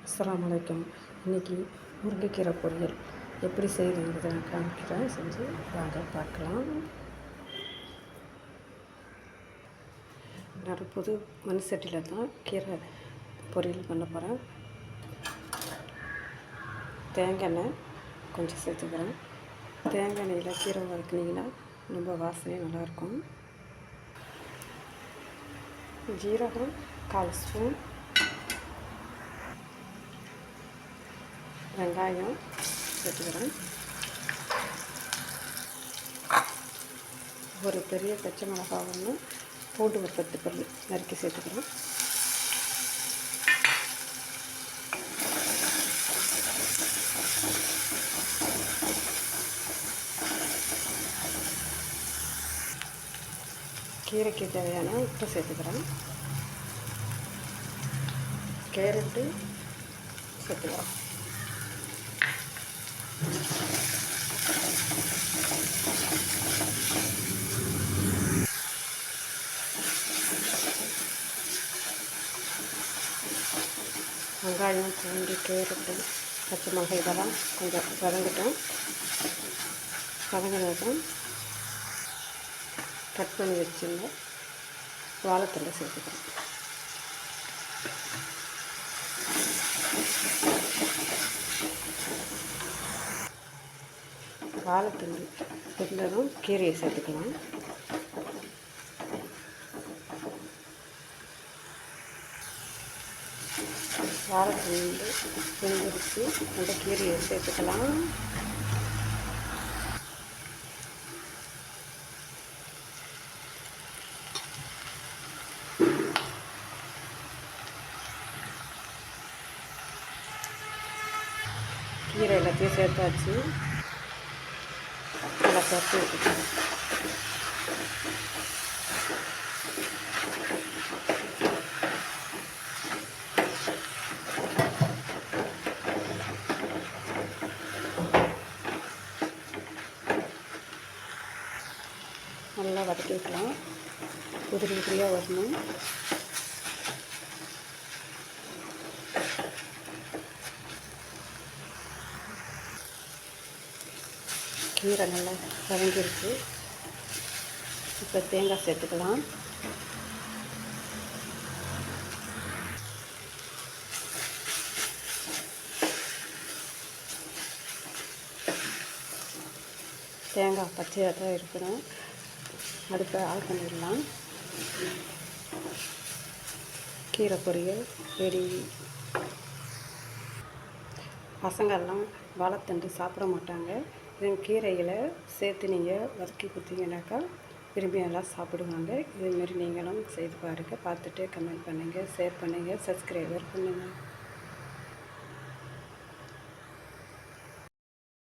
அஸ்ஸலாமு அலைக்கும். இன்றைக்கி முருங்கைக்கீரை பொரியல் எப்படி செய்யுதுங்கிறத நான் காமிக்கிறேன். செஞ்சு வாங்க பார்க்கலாம். நான் புது மண் சட்டியில் தான் கீரை பொரியல் பண்ண போகிறேன். தேங்காய் எண்ணெய் கொஞ்சம் சேர்த்துக்கிறேன். தேங்காய் எண்ணெயில் கீரை வதக்குனிங்கன்னா ரொம்ப வாசனை நல்லாயிருக்கும். ஜீரகம் 1/4 ஸ்பூன், வெங்காயம் சேர்த்துக்கிறேன். ஒரு பெரிய பச்சை மிளகாய் ஒன்று, பூண்டு ஒரு 10 பல் நறுக்கி சேர்த்துக்கிறேன். கீரைக்கு தேவையான உப்பு சேர்த்துக்கிறேன். கேரட்டு சேர்த்துக்கிறேன். வெங்காயம், பூண்டு, கேரட்டு, பச்சை மிளகாய் இதெல்லாம் கொஞ்சம் வதங்கட்டும். வதங்கினதும் கட் பண்ணி வச்சுருந்த வாழைத்தண்டை சேர்த்துக்கிறேன். வாழைத்தண்டு வெந்ததும் கீரையை சேர்த்துக்கலாம். வாழைத்தண்டு வெந்துருச்சு, அந்த கீரையை சேர்த்துக்கலாம். கீரை எல்லாத்தையும் சேர்த்தாச்சு. நல்லா பருத்து வச்சுக்கலாம். நல்லா வதக்கி வைக்கலாம். உதிரி உதிரியாக வரணும். கீரை நல்லா வதங்கிருச்சு. இப்போ தேங்காய் சேர்த்துக்கலாம். தேங்காய் பச்சையாக தான் இருக்கணும். அடுப்பை ஆஃப் பண்ணிடலாம். கீரை பொரியல் ரெடி. பசங்கள்லாம் வாழைத்தண்டு சாப்பிட மாட்டாங்க. இதன் கீரைகளை சேர்த்து நீங்கள் வதக்கி கொடுத்தீங்கன்னாக்கா விரும்பி நல்லா சாப்பிடுவாங்க. இதேமாரி நீங்களும் செய்து பாருங்கள். பார்த்துட்டு கமெண்ட் பண்ணுங்கள், ஷேர் பண்ணுங்கள், சப்ஸ்கிரைபர் பண்ணுங்கள்.